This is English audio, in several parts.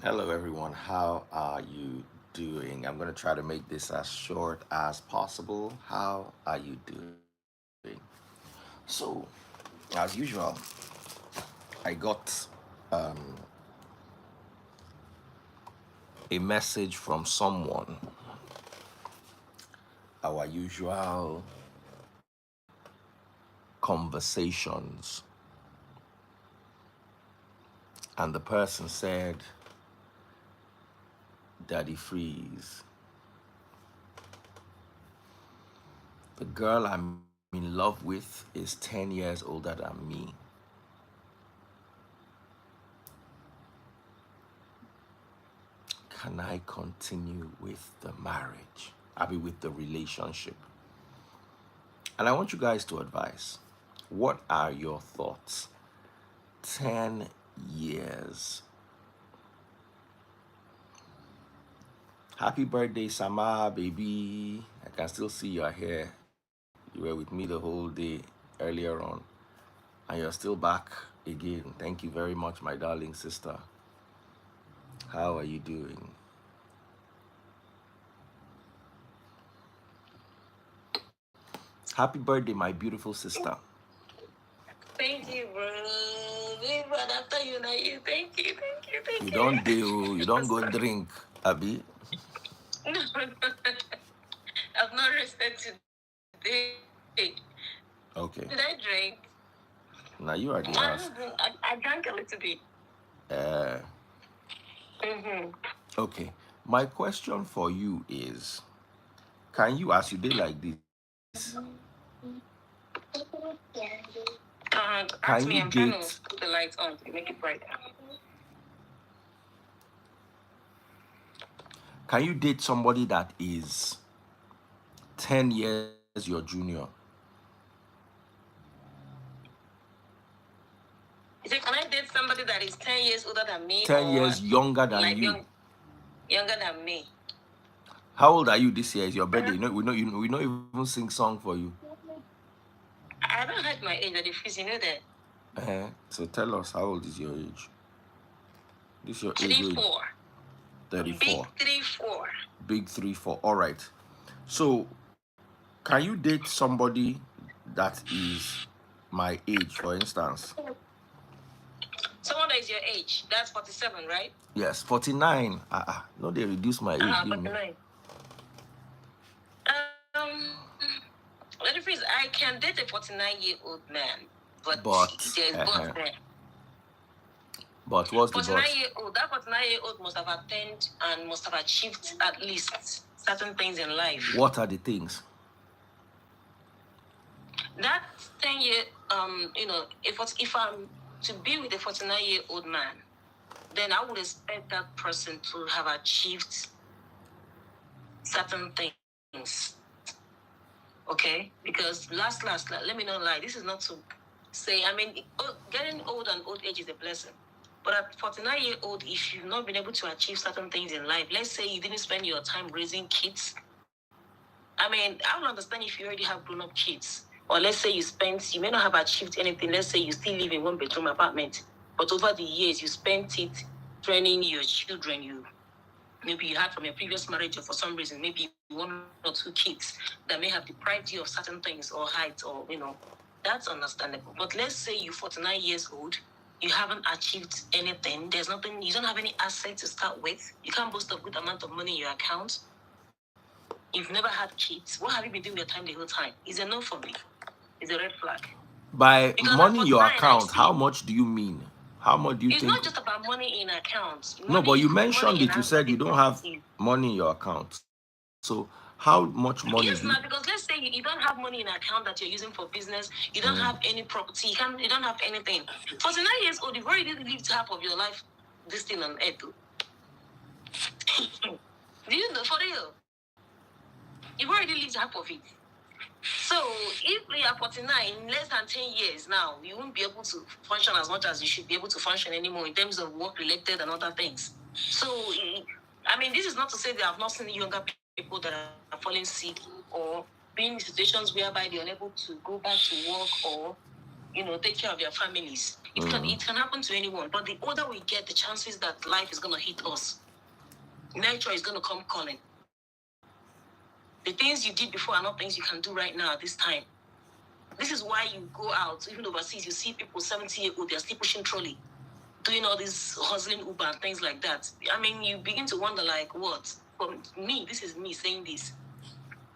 Hello, everyone. How are you doing? I'm going to try to make this as short as possible. How are you doing? So, as usual, I got a message from someone, our usual conversations, and the person said, Daddy Freeze, the girl I'm in love with is 10 years older than me. Can I continue with the marriage? With the relationship. And I want you guys to advise. What are your thoughts? 10 years. Happy birthday, Sama, baby. I can still see your hair. You were with me the whole day earlier on. And you're still back again. Thank you very much, my darling sister. How are you doing? Happy birthday, my beautiful sister. Thank you, bro. Big man after you now. You You thank don't you. do, you don't go drink, Abby. No, I've not rested today. Did I Okay. drink? Now you are I the don't ask. drink. I drank a little bit. Uh, Mm-hmm. okay. My question for you is, can you, as you did like this, Ask me. can I'm you trying to date, put the lights on to make it brighter. can you date somebody that is 10 years your junior? You say, can I date somebody that is 10 years older than me 10 or years younger than like you? younger than me? How old are you this year? Is your birthday? We don't even sing song for you. I don't hide my age, but the freeze, you know that. So tell us, how old is your age? This your age, Three, age four. Big 34. 3, 4. Big 3, 4. All right. So can you date somebody that is my age, for instance? Someone that is your age. That's 47, right? Yes, 49. No, they reduce my age, give me. 49. Let me freeze. I can date a 49-year-old man, but But, there's but there. but what's the 49 but? year old. That 49-year-old must have attained and must have achieved at least certain things in life. What are the things? That 10-year, if I'm to be with a 49-year-old man, then I would expect that person to have achieved certain things. Okay? Because let me not lie. This is not to say, getting old and old age is a blessing. But at 49-year-old, if you've not been able to achieve certain things in life, let's say you didn't spend your time raising kids. I would understand if you already have grown-up kids. Or let's say you may not have achieved anything. Let's say you still live in one-bedroom apartment. But over the years, you spent it training your children. Maybe you had from your previous marriage, or for some reason, maybe 1 or 2 kids that may have deprived you of certain things or height, that's understandable. But let's say you're 49 years old, you haven't achieved anything. There's nothing, you don't have any asset to start with. You can't boast a good amount of money in your account. You've never had kids. What have you been doing with your time the whole time? It's a no for me. It's a red flag. By Because at money in your 49, I account, see how much do you mean? How much do you it's think? not just about money in accounts. No, but Money you could be mentioned money in it. You said you the don't have property. money in your account. So how much money do you? Yes, now because let's say you don't have money in an account that you're using for business, you don't have any property, you don't have anything. 49 years old, you've already lived half of your life this thing on earth. Do you know for real? You've already lived half of it. So if you are 49 in less than 10 years now, you won't be able to function as much as you should be able to function anymore in terms of work related and other things. So this is not to say that I've not seen younger people that are falling sick or being in situations whereby they're unable to go back to work or take care of their families. It can happen to anyone. But the older we get, the chances that life is gonna hit us. Nature is gonna come calling. The things you did before are not things you can do right now at this time. This is why you go out, even overseas, you see people 70-year-old, they're still pushing trolley, doing all this hustling Uber and things like that. I mean, you begin to wonder, like, what? For me, this is me saying this.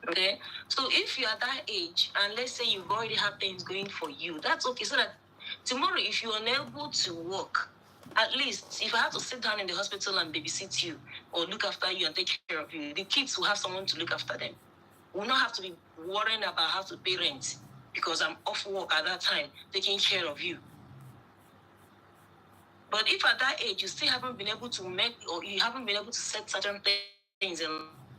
Okay? So if you're at that age, and let's say you've already had things going for you, that's okay. So that tomorrow, if you're unable to work, at least if I have to sit down in the hospital and babysit you or look after you and take care of you, the kids will have someone to look after them. We'll not have to be worrying about how to pay rent because I'm off work at that time, taking care of you. But if at that age you still haven't been able to make, or you haven't been able to set certain things in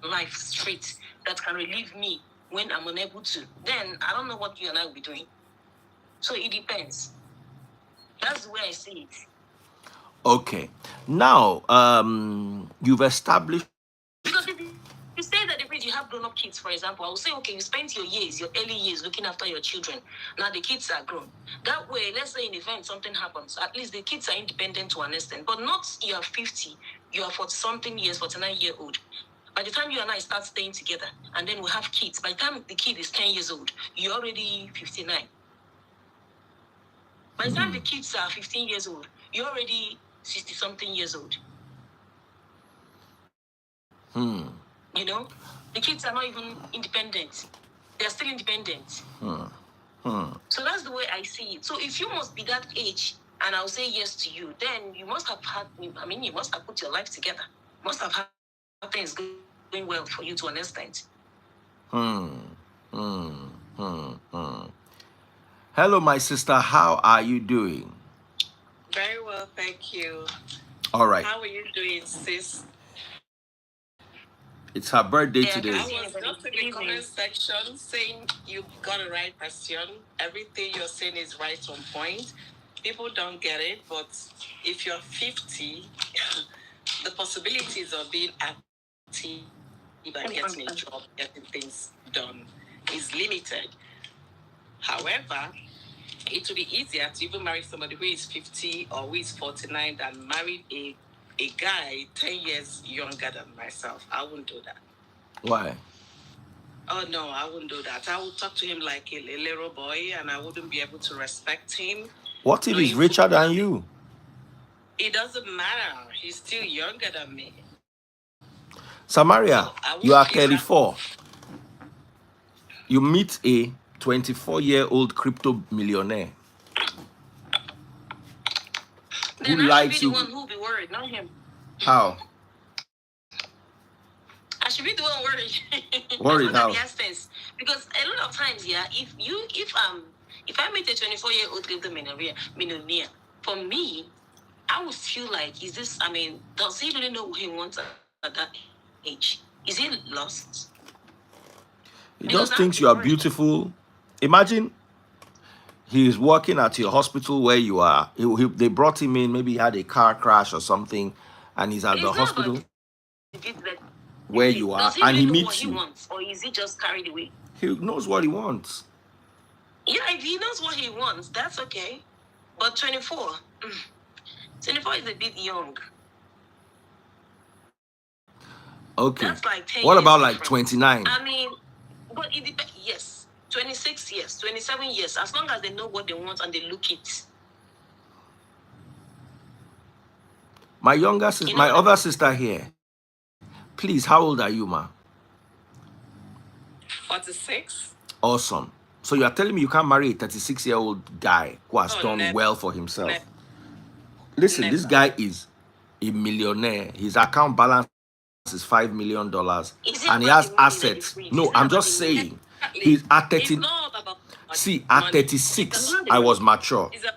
life straight that can relieve me when I'm unable to, then I don't know what you and I will be doing. So it depends. That's the way I see it. Okay. Now, you've established. Because if you say that if you have grown-up kids, for example, I will say, okay, you spent your early years looking after your children. Now the kids are grown. That way, let's say in event something happens, at least the kids are independent to an extent. But not you are 50, you are 40-something years, 49-year-old. By the time you and I start staying together, and then we have kids, by the time the kid is 10 years old, you're already 59. By the time the kids are 15 years old, you're already 60-something years old. The kids are not even independent. They're still independent. So that's the way I see it. So if you must be that age, and I'll say yes to you, then you must have you must have put your life together. You must have had things going well for you to an extent. Hello, my sister. How are you doing? Very well, thank you. All right. How are you doing, sis? It's her birthday today. I was just in the comment section saying you got the right question. Everything you're saying is right on point. People don't get it, but if you're 50, the possibilities of being active and getting a job, getting things done is limited. However, it would be easier to even marry somebody who is 50 or who is 49 than marry a guy 10 years younger than myself. I wouldn't do that. Why? Oh, no, I wouldn't do that. I would talk to him like a little boy, and I wouldn't be able to respect him. What if he's richer than you? It doesn't matter. He's still younger than me. Samaria, you are 34. You meet a 24-year-old crypto millionaire who likes you. One who will be worried, not him. How? I should be the one worried. Worried how? Because a lot of times, if I meet a 24-year-old crypto millionaire, for me, I would feel like, does he really know what he wants at that age? Is he lost? He just thinks you are beautiful. Imagine he's working at your hospital where you are. They brought him in, maybe he had a car crash or something, and he's at the hospital where you are, and he meets you. Wants, or is he just carried away? He knows what he wants. Yeah, if he knows what he wants, that's okay. But 24 is a bit young. Okay. That's like 10 what years about like different. 29? But it depends. Yes, 26 years, 27 years, as long as they know what they want and they look it. My younger sister, my other sister here. Please, how old are you, ma? 46. Awesome. So you are telling me you can't marry a 36-year-old guy who has done well for himself? Listen, this guy is a millionaire. His account balance is $5 million, and he has assets. No, I'm just saying. He's at 30. See, at 36, I was mature. It's a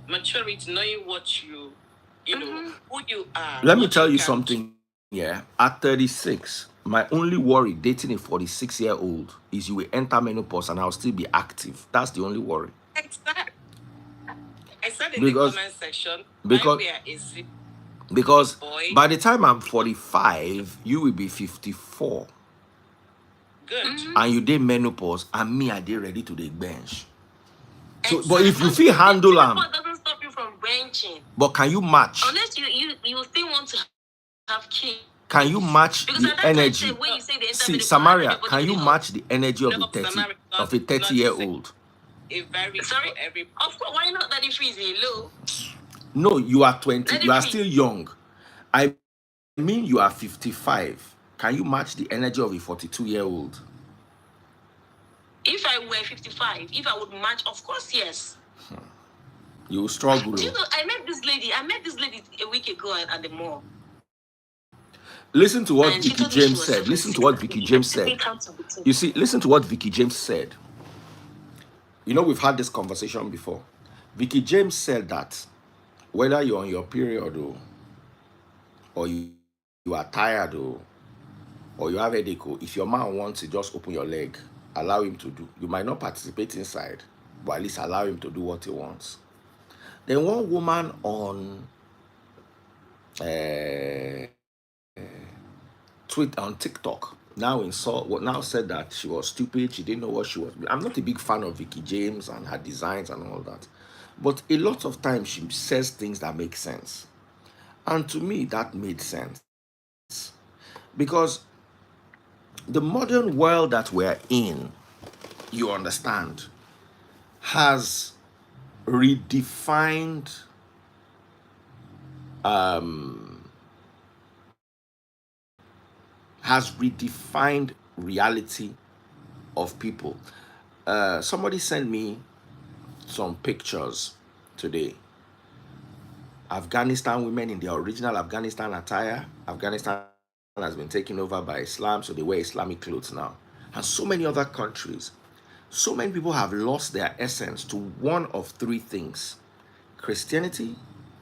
maturity, knowing what you know, who you are. Let me tell you something. Yeah, at 36, my only worry dating a 46-year-old is you will enter menopause and I'll still be active. That's the only worry. Exactly. I said in the comment section, because by the time I'm 45, you will be 54. Good. And you did menopause, and me, I did ready to the bench. So, but if you feel handle them, doesn't stop you from benching. But can you match? Unless you still want to have kids. Can you match because the energy? When you say the See, Samaria, can you match the energy of a 30-year-old? It varies Sorry? for every. Of course, why not? Daddy Free is low. No, you are 20. Daddy You are Free. still young. I mean, you are 55. Can you match the energy of a 42-year-old? If I were 55, if I would match, of course, yes. You will struggle. Do you know, I met this lady a week ago at the mall. Listen to what And Vicky James said. Listen to what Vicky James said. You see, listen to what Vicky James said. You know, we've had this conversation before. Vicky James said that whether you're on your period or you are tired or you have a headache, if your man wants to just open your leg, allow him to do. You might not participate inside, but at least allow him to do what he wants. Then one woman on on TikTok now said that she was stupid. She didn't know what she was. I'm not a big fan of Vicky James and her designs and all that, but a lot of times she says things that make sense, and to me that made sense because the modern world that we're in, you understand, has redefined reality of people. Somebody sent me some pictures today. Afghanistan women in their original Afghanistan attire. Afghanistan has been taken over by Islam, so they wear Islamic clothes now. And so many other countries. So many people have lost their essence to one of three things: Christianity,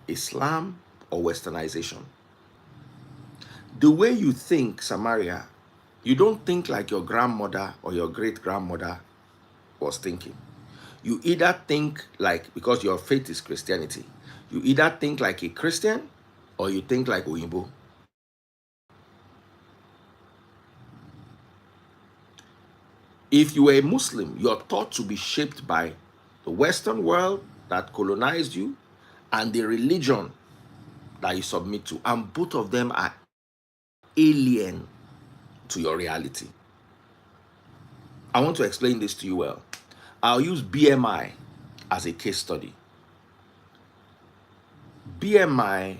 Islam, or Westernization. The way you think, Samaria, you don't think like your grandmother or your great-grandmother was thinking. You either think like, because your faith is Christianity, you either think like a Christian or you think like Oyinbo. If you were a Muslim, you're taught to be shaped by the Western world that colonized you and the religion that you submit to. And both of them are alien to your reality. I want to explain this to you well. I'll use BMI as a case study. BMI,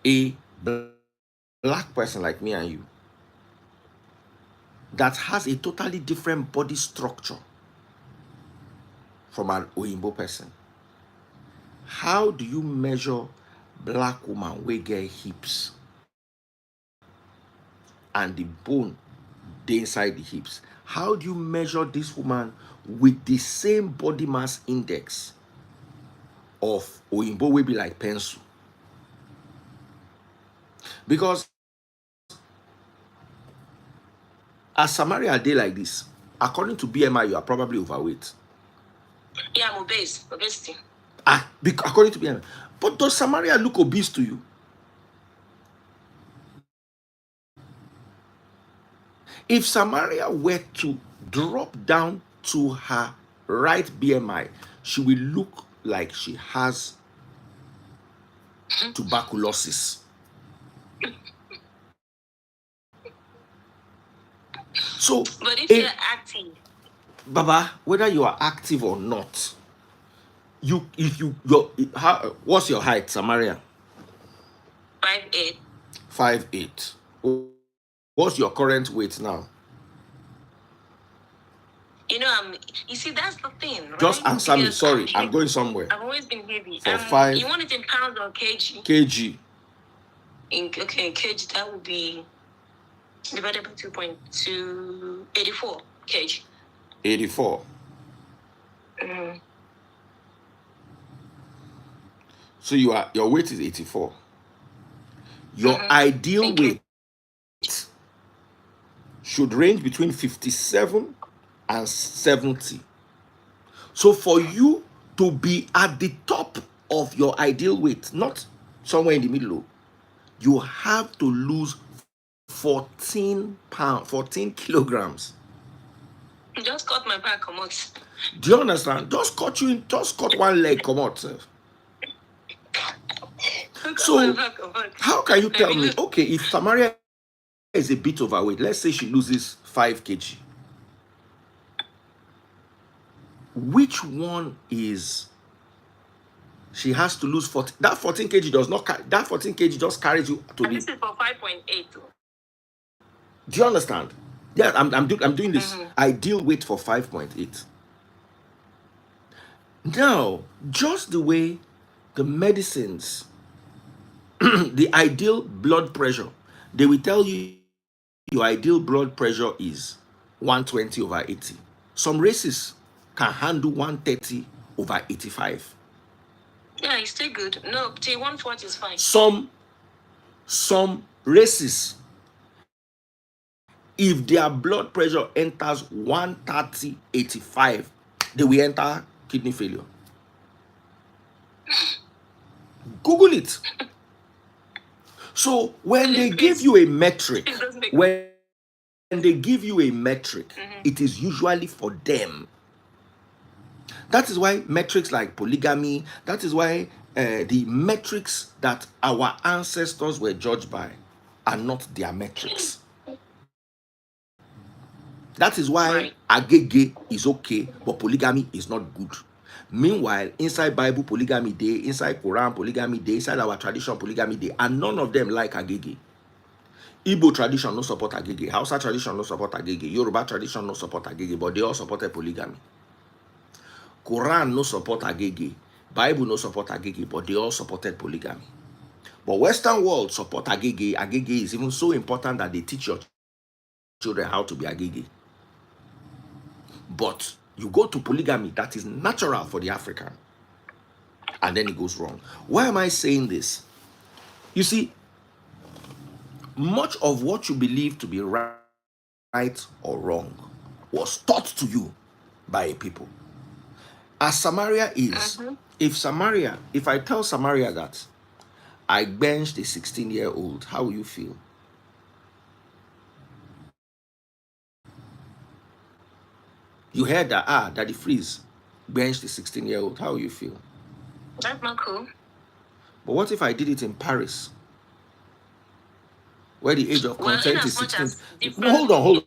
a black person like me and you, that has a totally different body structure from an Oyinbo person. How do you measure black woman wey get hips and the bone dey inside the hips? How do you measure this woman with the same body mass index of Oyinbo wey be like pencil? Because as Samaria dey like this, according to BMI, you are probably overweight. Yeah, I'm obese. Obesity. According to BMI. But does Samaria look obese to you? If Samaria were to drop down to her right BMI, she will look like she has tuberculosis. So, but if you're active, Baba, whether you are active or not, what's your height, Samaria? 5'8". 5'8". What's your current weight now? You see, that's the thing, right? Just answer me. Sorry, I'm going somewhere. I've always been heavy. For 5. You want it in pounds or kg? Kg. In kg, that would be divided by 2.2, 84 kg. 84. So your weight is 84. Your ideal weight should range between 57 and 70. So for you to be at the top of your ideal weight, not somewhere in the middle, you have to lose 14 kilograms. Just cut my back, come on. Do you understand? Just cut one leg, come out. So how can you tell me, okay, if Samaria is a bit overweight, let's say she loses 5 kg, which one is she has to lose 40? That 14 kg does not that 14 kg just carries you to this is for 5.8. Do you understand? Yeah, I'm doing this ideal weight for 5.8. Now, just the way the medicines, the ideal blood pressure, they will tell you your ideal blood pressure is 120 over 80. Some races can handle 130 over 85. Yeah, it's still good. No, till 140 is fine. Some races, if their blood pressure enters 130 85, they will enter kidney failure. Google it. So when they give you a metric, it is usually for them. That is why metrics like polygamy, that is why the metrics that our ancestors were judged by are not their metrics. That is why agege is okay, but polygamy is not good. Meanwhile, inside Bible, polygamy day, inside Quran, polygamy day, inside our tradition, polygamy day, and none of them like agege. Igbo tradition no support agege, Hausa tradition no support agege, Yoruba tradition no support agege, but they all supported polygamy. Quran no support agege, Bible no support agege, but they all supported polygamy. But Western world support agege. Agege is even so important that they teach your children how to be agege. But you go to polygamy, that is natural for the African, and then it goes wrong. Why am I saying this? You see, much of what you believe to be right or wrong was taught to you by a people. As Samaria is, if I tell Samaria that I benched a 16-year-old, how will you feel? You heard that, Daddy Freeze benched a 16-year-old, how will you feel? That's not cool. But what if I did it in Paris, where the age of consent is 16? No, hold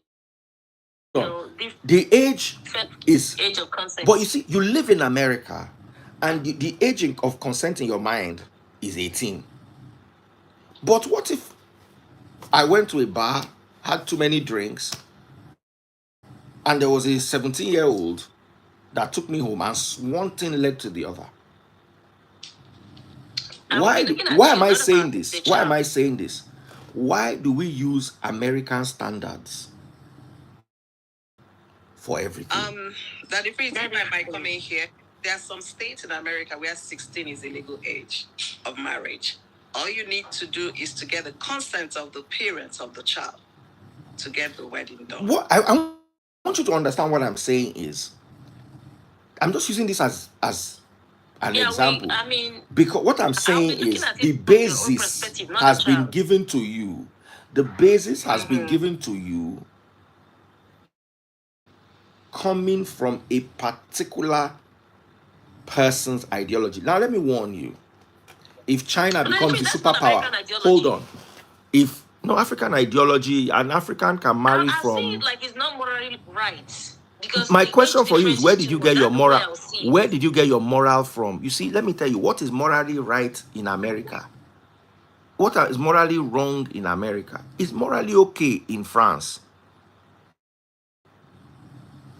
on. The age is age of consent. But you see, you live in America, and the age of consent in your mind is 18. But what if I went to a bar, had too many drinks, and there was a 17-year-old that took me home, and one thing led to the other? Why am I saying this? Why am I saying this? Why do we use American standards for everything? That if I might come in here, there are some states in America where 16 is the legal age of marriage. All you need to do is to get the consent of the parents of the child to get the wedding done. What I want you to understand, what I'm saying is, I'm just using this as an example. Because what I'm saying is the basis has been given to you. The basis has been given to you coming from a particular person's ideology. Now, let me warn you. If China becomes the superpower, hold on. If no African ideology, an African can marry from. I see it like it's not morally right. Because my question for you is, where did you get your moral? Where did you get your moral from? You see, let me tell you what is morally right in America. What is morally wrong in America is morally okay in France.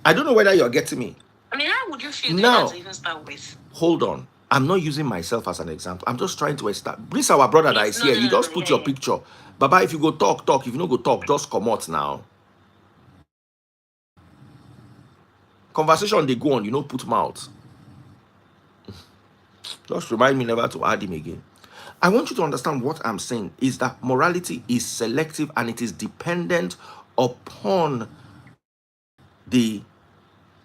I don't know whether you're getting me. How would you feel now, to even start with? Hold on. I'm not using myself as an example. I'm just trying to establish. This our brother that is here. You just put your picture. Baba, if you go talk. If you don't go talk, just come out now. Conversation they go on, you know, put mouth. Just remind me never to add him again. I want you to understand what I'm saying is that morality is selective, and it is dependent upon the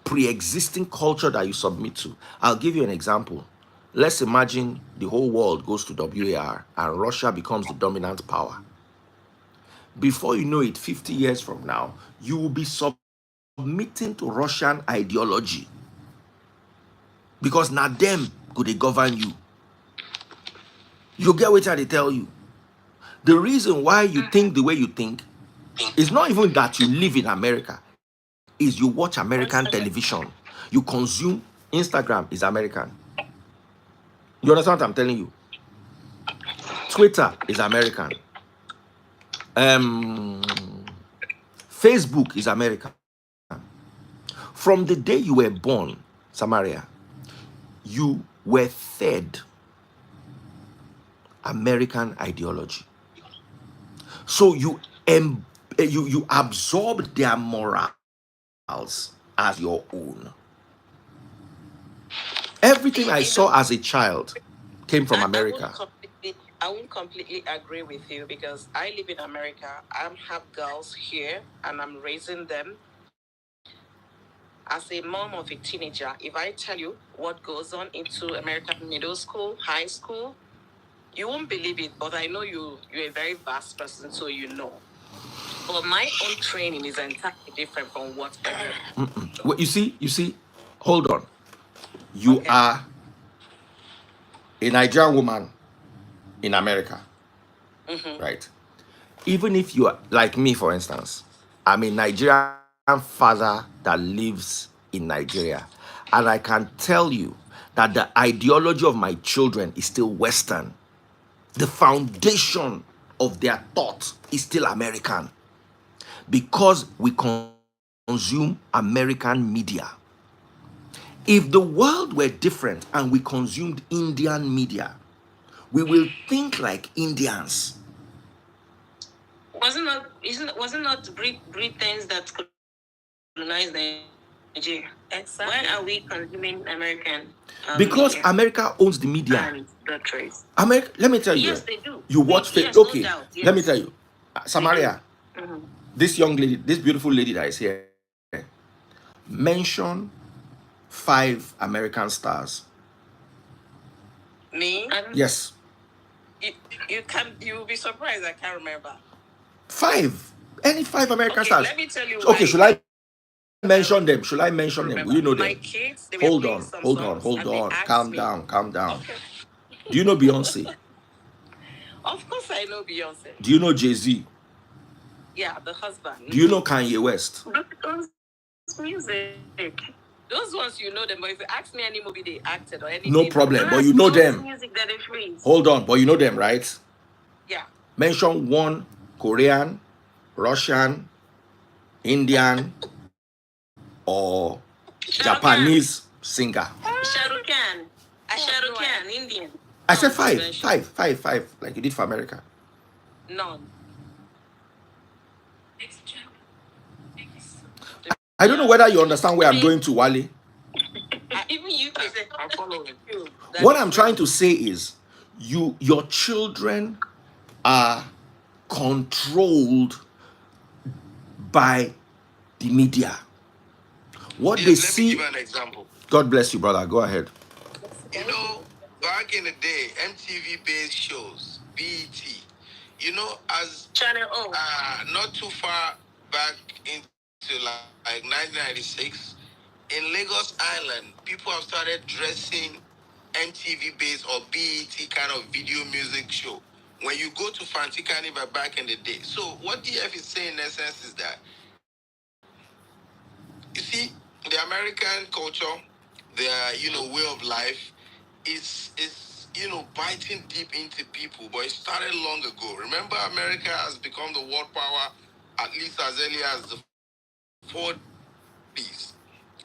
pre-existing culture that you submit to. I'll give you an example. Let's imagine the whole world goes to WAR and Russia becomes the dominant power. Before you know it, 50 years from now, you will be submitting to Russian ideology. because na them go they govern you. You get what they tell you. The reason why you think the way you think is not even that you live in America, is you watch American television. You consume Instagram is American. You understand what I'm telling you? Twitter is American. Facebook is American. From the day you were born, Samaria, you were fed American ideology. So you absorbed their morals as your own. Everything I saw as a child came from America. I won't completely agree with you because I live in America. I have girls here and I'm raising them. As a mom of a teenager, if I tell you what goes on into American middle school, high school, you won't believe it, but I know you're a very vast person, so you know. But my own training is entirely different from what Well, you see, hold on. You are a Nigerian woman in America, right? Even if you are like me, for instance, I'm a Nigerian father that lives in Nigeria, and I can tell you that the ideology of my children is still Western. The foundation of their thought is still American because we consume American media. If the world were different and we consumed Indian media, we will think like Indians. Wasn't not Britons that colonized Nigeria? Exactly. Why are we consuming American? Because Media America owns the media. and the trade? America, let me tell you. Yes, they do. You watch Yes, okay, no doubt. Yes. let me tell you. Samaria, this young lady, this beautiful lady that is here, mention 5 American stars. Me? Yes. You'll be surprised I can't remember. 5. Any 5 American stars. Let me tell you. Okay, should I mention them? Should I mention them? Will you know them? My kids, Hold on. Calm down. Okay. Do you know Beyonce? Of course I know Beyonce. Do you know Jay-Z? Yeah, the husband. Do you know Kanye West? Music. Those ones you know them, but if you ask me any movie they acted or anything, no problem, but you know them. Music that they freeze. Hold on, but you know them, right? Yeah. Mention one Korean, Russian, Indian, or Japanese singer. Shah Rukh Khan, Indian. I said 5, like you did for America. None. I don't know whether you understand where I'm going to, Wally. Even you can say, I follow you. What I'm trying to say is, your children are controlled by the media. What they see. Let me give you an example. God bless you, brother. Go ahead. You know, back in the day, MTV-based shows, BET, you know, as Channel O. Not too far back into like 1996, in Lagos Island, people have started dressing MTV-based or BET kind of video music show. When you go to Fancy Carnival back in the day. So what DF is saying in essence is that, you see, the American culture, their, way of life is biting deep into people, but it started long ago. Remember, America has become the world power at least as early as the 40s.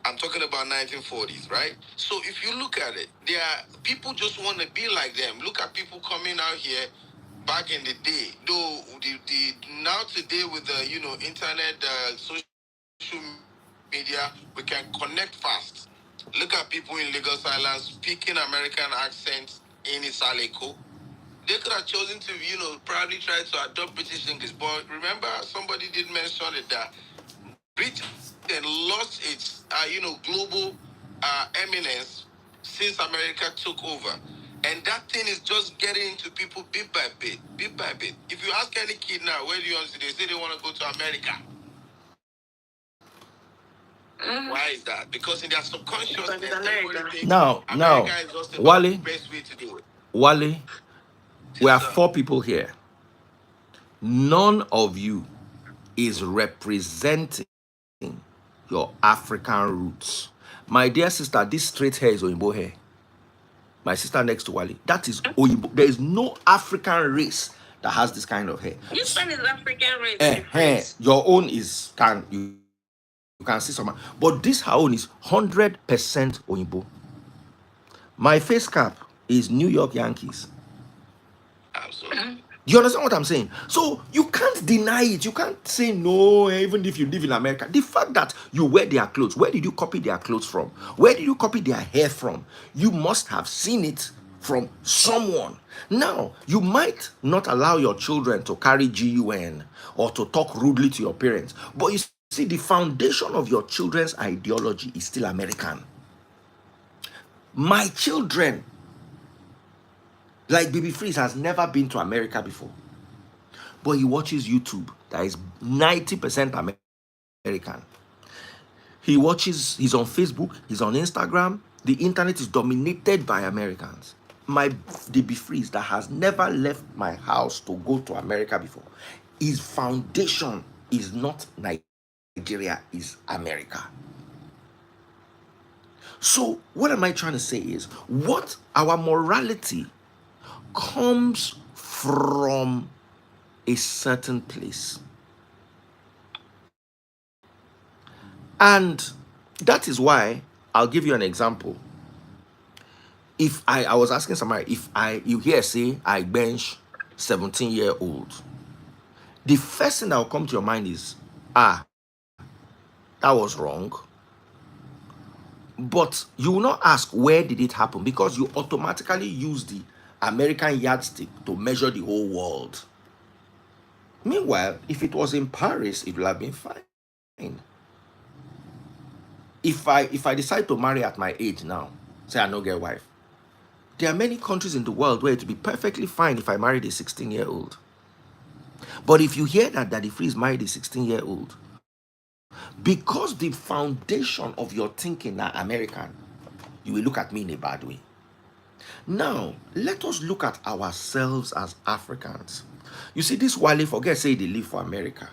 I'm talking about 1940s, right? So if you look at it, there are people just want to be like them. Look at people coming out here back in the day. Though the now today with the internet, social media, we can connect fast. Look at people in Lagos Island speaking American accents in Isaleko. They could have chosen to, probably try to adopt British English. But remember, somebody did mention it that Britain lost its, global eminence since America took over. And that thing is just getting into people bit by bit, bit by bit. If you ask any kid now, where do you want to, they say they want to go to America. Why is that? Because in their subconsciousness, everybody thinks Now, America is just about Wale, the best way to do it. Wale, we are Sir. 4 people here. None of you is representing your African roots. My dear sister, this straight hair is Oyinbo hair. My sister next to Wale, that is Oyinbo. There is no African race that has this kind of hair. This one is African race. Your own is you can see some, but this her own is 100% Oyinbo. My face cap is New York Yankees. Absolutely. Do you understand what I'm saying? So you can't deny it. You can't say no, even if you live in America. The fact that you wear their clothes, where did you copy their clothes from? Where did you copy their hair from? You must have seen it from someone. Now, you might not allow your children to carry GUN or to talk rudely to your parents, but you see, the foundation of your children's ideology is still American. My children, like Baby Freeze, has never been to America before, but he watches YouTube that is 90% American. He's on Facebook, he's on Instagram. The internet is dominated by Americans. My Baby Freeze that has never left my house to go to America before, his foundation is not Nigeria, is America. So what am I trying to say is, what our morality comes from a certain place. And that is why I'll give you an example. If I was asking somebody, you hear say I bench 17-year-old, the first thing that will come to your mind is, that was wrong. But you will not ask where did it happen, because you automatically use the American yardstick to measure the whole world. Meanwhile, if it was in Paris, it would have been fine. If I decide to marry at my age now, say I no get wife, there are many countries in the world where it would be perfectly fine if I married a 16-year-old. But if you hear that Daddy Freeze married a 16-year-old, because the foundation of your thinking are American, you will look at me in a bad way. Now, let us look at ourselves as Africans. You see, this Wale, forget say they live for America.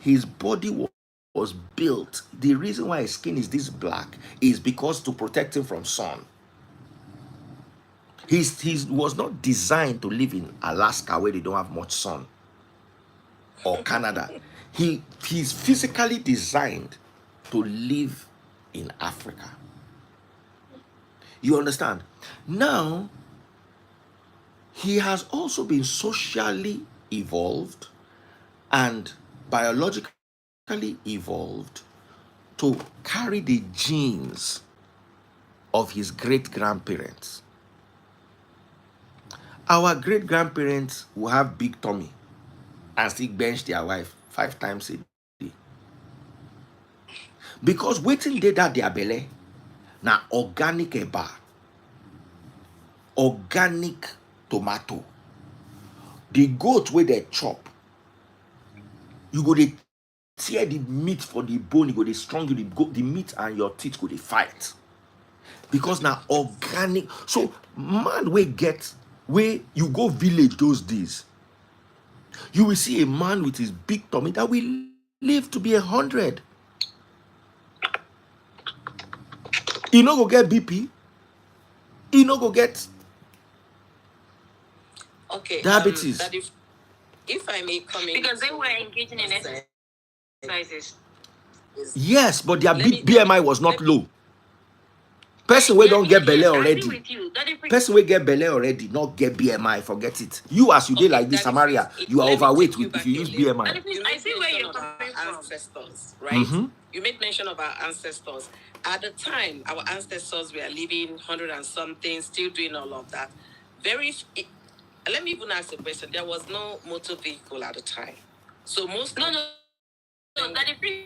His body was built. The reason why his skin is this black is because to protect him from sun. He was not designed to live in Alaska where they don't have much sun, or Canada. He's physically designed to live in Africa. You understand? Now, he has also been socially evolved and biologically evolved to carry the genes of his great-grandparents. Our great-grandparents will have big tummy and still bench their wife 5 times a day. Because waiting they that their belly, now organic eba, organic tomato. The goat where they chop, you go they tear the meat for the bone, you go they strong, you go the meat and your teeth go they fight. Because now organic. So man we get where you go village those days, you will see a man with his big tummy that will live to be 100. He no go get BP. He no go get diabetes. That if I may come in, because they were engaging in exercises. Yes, but their BMI was not low. Person we don't get belly already. Person we get belly already, not get BMI. Forget it. You as you did like this, Samaria, you are overweight if you use BMI. I see where you're coming from. Ancestors, right? You made mention of our ancestors. At the time, our ancestors were living 100 and something, still doing all of that. Let me even ask a question. There was no motor vehicle at the time, so most no. Daddy Freeze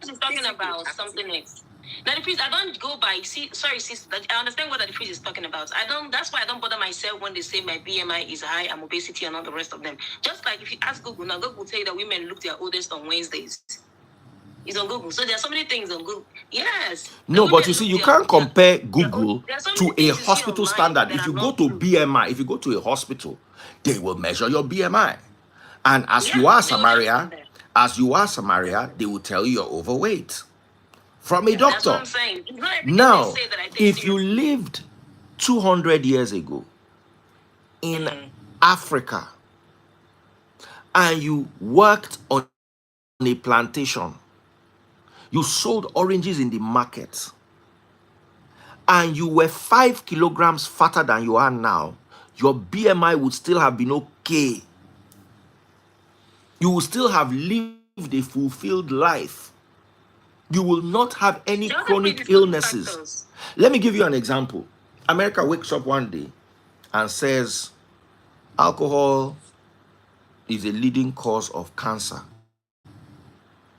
is talking about something else. Daddy Freeze, I don't go by. Sorry, sis. I understand what Daddy Freeze is talking about. That's why I don't bother myself when they say my BMI is high, I'm obesity, and all the rest of them. Just like if you ask Google now, Google will tell you that women look their oldest on Wednesdays. It's on Google. So there are so many things on Google. Yes. No, but you see, you can't compare Google there are so to many a things you see hospital online standard. that If are you go not to true. BMI, if you go to a hospital, they will measure your BMI. And as you Yeah, are they will just Samaria, come there. they will tell you you're overweight from a That's what doctor. I'm saying. It's not everything they Now, say that I take if you seriously. lived 200 years ago in Africa and you worked on a plantation, you sold oranges in the market, and you were 5 kilograms fatter than you are now, your BMI would still have been okay. You will still have lived a fulfilled life. You will not have any The other chronic predisposing illnesses. factors. Let me give you an example. America wakes up one day and says alcohol is a leading cause of cancer.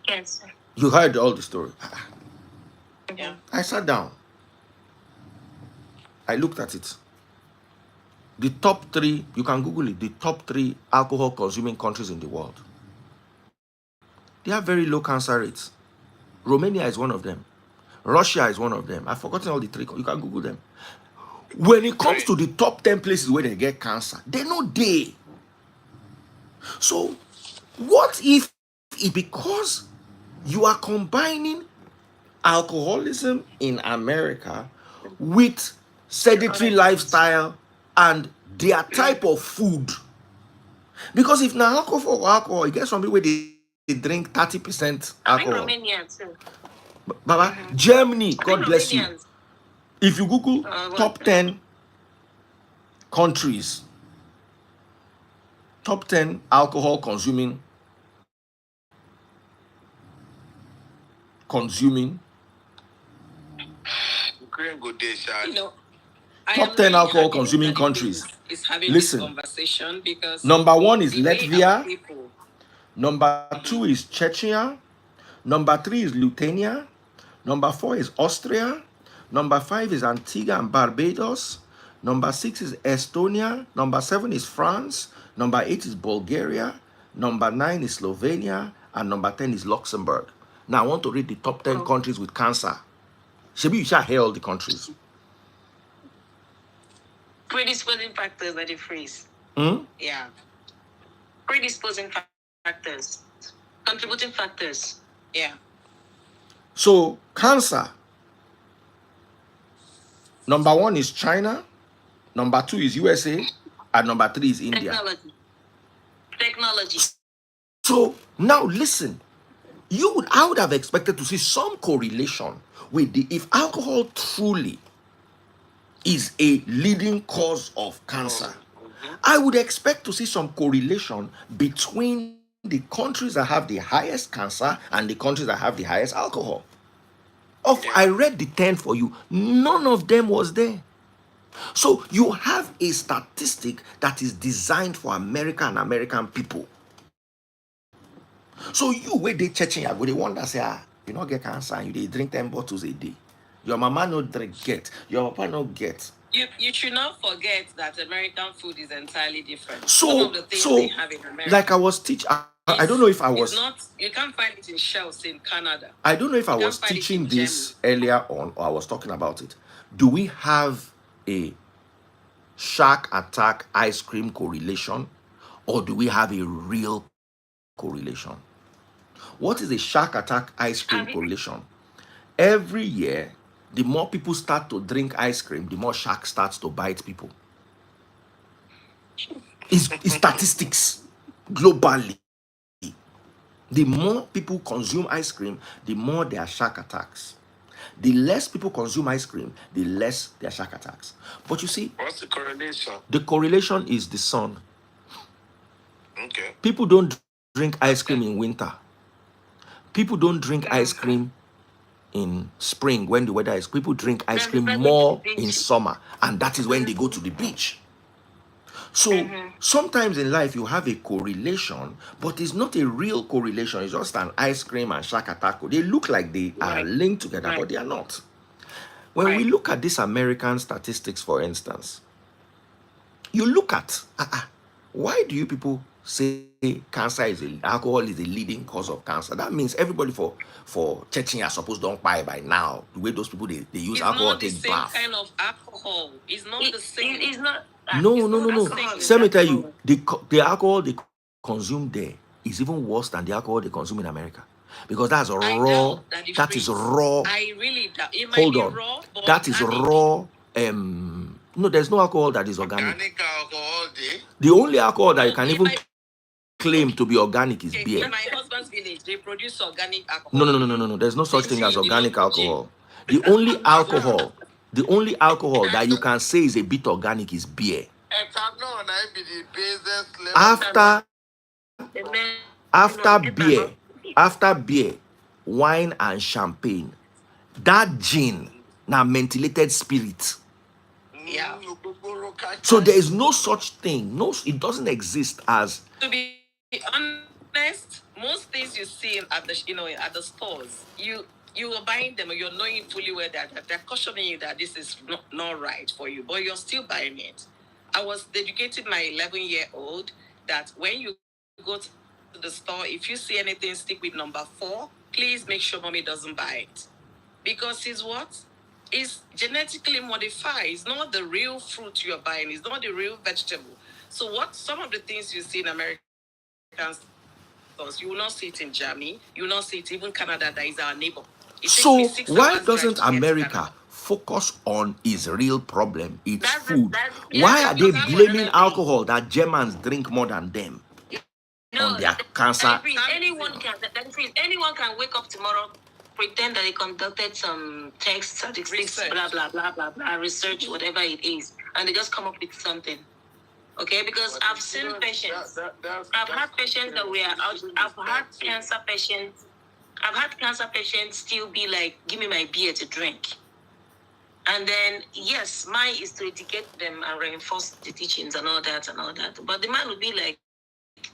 Cancer. You heard all the story. Yeah. I sat down. I looked at it. The top 3, you can Google it, the top 3 alcohol consuming countries in the world. They have very low cancer rates. Romania is one of them. Russia is one of them. I've forgotten all the 3. You can Google them. When it comes to the top 10 places where they get cancer, they're not there. So, what if because you are combining alcoholism in America with sedentary lifestyle and their type of food? Because if now alcohol, you get some people where they drink 30% I think alcohol. Romania too. Baba, Germany, I think God bless you. Romanians. If you Google top 10 countries, top 10 alcohol consuming You know, top 10 alcohol consuming countries. Is having Listen, this conversation because number 1 is the way our Latvia. people, Number 2 is Czechia. Number 3 is Lithuania. Number 4 is Austria. Number 5 is Antigua and Barbados. Number 6 is Estonia. Number 7 is France. Number 8 is Bulgaria. Number 9 is Slovenia. And number 10 is Luxembourg. Now I want to read the top 10 countries with cancer. Maybe you shall hear all the countries. Predisposing factors that they freeze. Yeah. Predisposing factors. Contributing factors. Yeah. So cancer. Number 1 is China. Number 2 is USA. And number 3 is India. Technology. So now listen. I would have expected to see some correlation with if alcohol truly is a leading cause of cancer. I would expect to see some correlation between the countries that have the highest cancer and the countries that have the highest alcohol. I read the 10 for you. None of them was there. So you have a statistic that is designed for America and American people. So you where they churching, I go they wonder say you not get cancer and you they drink 10 bottles a day. Your mama no drink get, your papa no get. You should not forget that American food is entirely different. So, some of the things they have in America, like I was teaching, I don't know if I was. It's not, you can't find it in shelves in Canada. I don't know if I was teaching this earlier on or I was talking about it. Do we have a shark attack ice cream correlation, or do we have a real correlation? What is a shark attack ice cream correlation? Every year, the more people start to drink ice cream, the more shark starts to bite people. It's statistics globally. The more people consume ice cream, the more there are shark attacks. The less people consume ice cream, the less there are shark attacks. But you see, What's the correlation? The correlation is the sun. Okay. People don't drink ice cream in winter. People don't drink ice cream in spring when the weather is. People drink ice cream more in summer, and that is when they go to the beach. So sometimes in life you have a correlation, but it's not a real correlation. It's just an ice cream and shark attack. They look like they are linked together, but they are not. When we look at these American statistics, for instance, you look at why do you people say cancer alcohol is the leading cause of cancer, that means everybody for Chechnya supposed don't buy by now. The way those people they use It's alcohol not the take same bath. kind of alcohol. It's not the same. It's not. No, It's no, not no, the no. same. Let me tell you, the alcohol they consume there is even worse than the alcohol they consume in America, because that's I raw. doubt that the That is freeze. raw. I really doubt. It might Hold be on. raw, but That is organic. raw. No, there's no alcohol that is organic. Organic alcohol, they. The only alcohol that you No, can it even might. claim to be organic is Okay, beer. in my husband's village, they produce organic No, alcohol. no, no, no, no, no, no. There's no The such thing as gin, the organic local gin. alcohol. The only alcohol, the only alcohol that you can say is a bit organic is beer. Ethanol, I be the business level. After The men after ethanol. beer, wine and champagne, that gin now ventilated spirit. Yeah. So there is no such thing. No, it doesn't exist as. To be honest, most things you see at the at the stores, you are buying them, and you're knowing fully well that they're cautioning you that this is not right for you, but you're still buying it. I was educating my 11-year-old that when you go to the store, if you see anything stick with number 4, please make sure mommy doesn't buy it, because it's what? It's genetically modified. It's not the real fruit you're buying. It's not the real vegetable. So what some of the things you see in American stores, you will not see it in Germany. You will not see it even Canada, that is our neighbor. It takes me So 6 why hours drive doesn't to get to America Canada. focus on its real problem, its That's food? Yeah, Why are they because that's blaming another thing. alcohol that Germans drink more than them on No, their cancer? anyone can wake up tomorrow, pretend that they conducted some text statistics, Research. blah blah blah blah blah, research, whatever it is, and they just come up with something. Okay, because But I've seen patients. I've had patients that were out. I've had cancer patients. I've had cancer patients still be like, "Give me my beer to drink." And then, yes, mine is to educate them and reinforce the teachings and all that and all that. But the man would be like,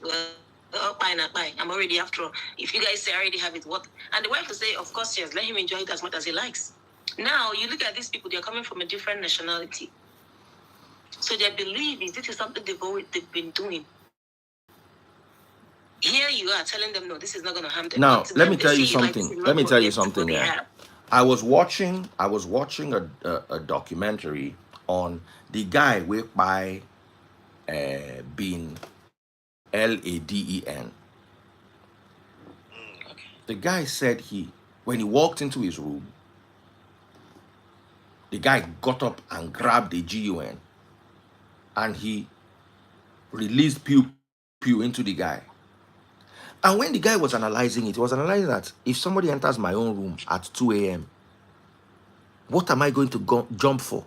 well, fine, fine. I'm already after all. If you guys say I already have it, what? And the wife will say, of course, yes, let him enjoy it as much as he likes. Now, you look at these people, they're coming from a different nationality. So their belief is this is something they've been doing. Here you are telling them, no, this is not going to harm them. Now, To let them, me they tell you see it like this something. is Let not me what tell you what something. they Yeah, have. I was watching a documentary on the guy whereby being Laden. The guy said when he walked into his room, the guy got up and grabbed a gun and he released pew pew into the guy. And when the guy was analyzing it, he was analyzing that if somebody enters my own room at 2 a.m., what am I going to jump for?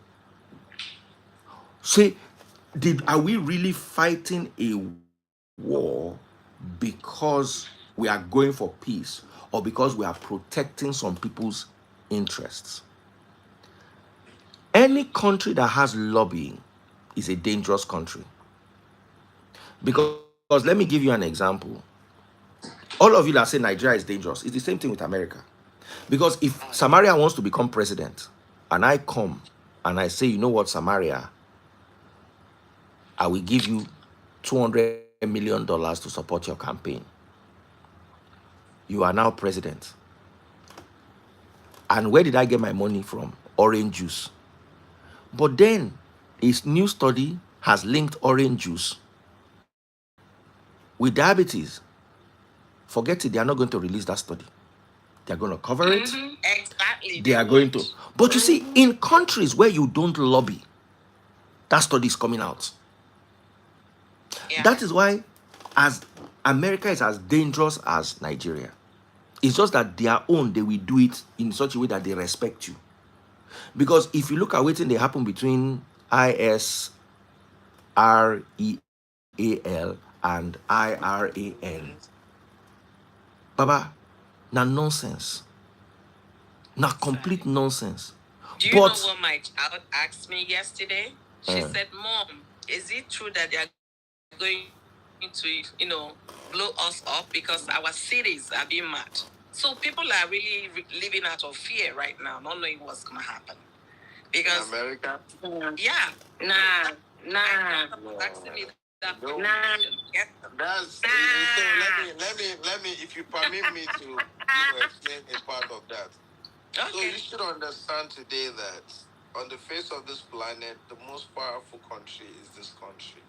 Say, are we really fighting a war because we are going for peace or because we are protecting some people's interests? Any country that has lobbying is a dangerous country. Because let me give you an example. All of you that say Nigeria is dangerous, it's the same thing with America. Because if Samaria wants to become president, and I come and I say, you know what, Samaria, I will give you $200 million to support your campaign. You are now president. And where did I get my money from? Orange juice. But then a new study has linked orange juice with diabetes. Forget it, they are not going to release that study. They are going to cover it. Exactly. They are going to. But you see, in countries where you don't lobby, that study is coming out. Yeah. That is why, as America is as dangerous as Nigeria. It's just that their own, they will do it in such a way that they respect you. Because if you look at what they happen between ISREAL and IRAN, Baba, na nonsense. Na complete nonsense. Do you know what my child asked me yesterday? She said, Mom, is it true that they are going to, blow us up because our cities are being mad? So people are really living out of fear right now, not knowing what's going to happen. Because in America? Yeah. Nah. Asking me that No. conversation. Yeah. That's so. Let me. If you permit me to, explain a part of that. Okay. So you should understand today that on the face of this planet, the most powerful country is this country,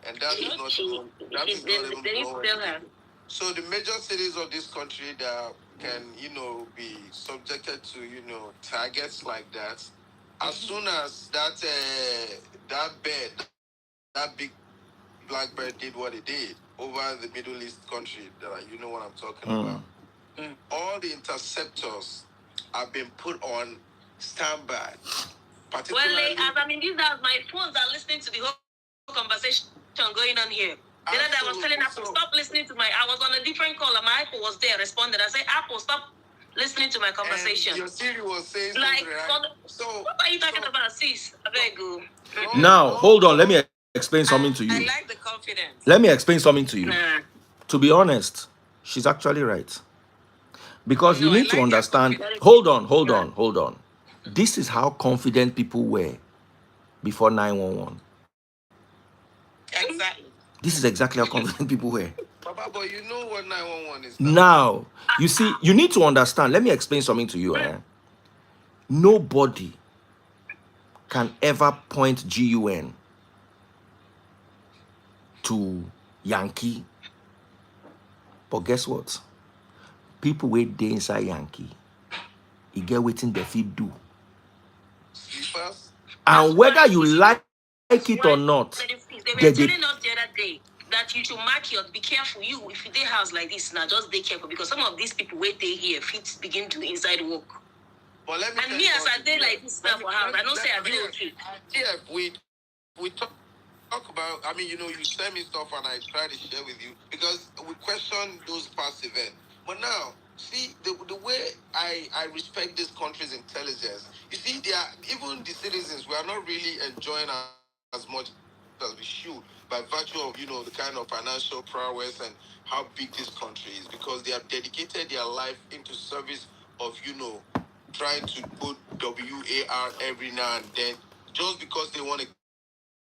and that is not even blown. So the major cities of this country that can, be subjected to, targets like that, as soon as that bird, that big black bird did what it did over the Middle East country, that you know what I'm talking about. All the interceptors have been put on standby. Particularly, well, I mean, these days my phones are listening to the whole conversation going on here. The other day I was telling Apple, stop listening to I was on a different call and my Apple was there responding. I said, Apple, stop listening to my conversation. And your Siri was saying like, something, right? So, what are you talking about, sis? I beg you. Now, hold on. Let me explain something to you. I like the confidence. Let me explain something to you. To be honest, she's actually right. Because you need to understand. Hold on. This is how confident people were before 911. Exactly. This is exactly how confident people were. Papa, but you know what 911 is now. You see, you need to understand. Let me explain something to you. Nobody can ever point GUN to Yankee. But guess what? People wait day inside Yankee. You get waiting the feed do. And whether you like it or not, they were telling us the other day that you should mark your, be careful. You, if you day house like this now, just be careful because some of these people wait they here, feet begin to inside work. But let me and me as I day like this now for house, I don't say I do okay. Yeah, we talk about. I mean, you send me stuff and I try to share with you because we question those past events. But now, see the way I respect this country's intelligence. You see, they are even the citizens. We are not really enjoying as much as we should by virtue of the kind of financial prowess and how big this country is because they have dedicated their life into service of trying to put WAR every now and then just because they want to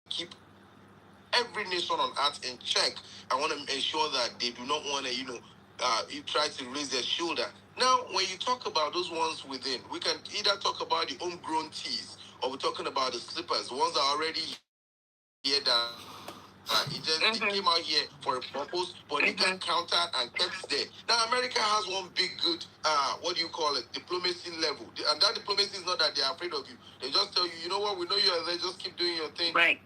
keep every nation on earth in check. I want to ensure that they do not want to, you try to raise their shoulder. Now, when you talk about those ones within, we can either talk about the homegrown teas or we're talking about the slippers, the ones that are already here that it came out here for a purpose, but they got countered and kept there. Now, America has one big good, what do you call it, diplomacy level. And that diplomacy is not that they're afraid of you. They just tell you, you know what, we know you are there, just keep doing your thing. Right.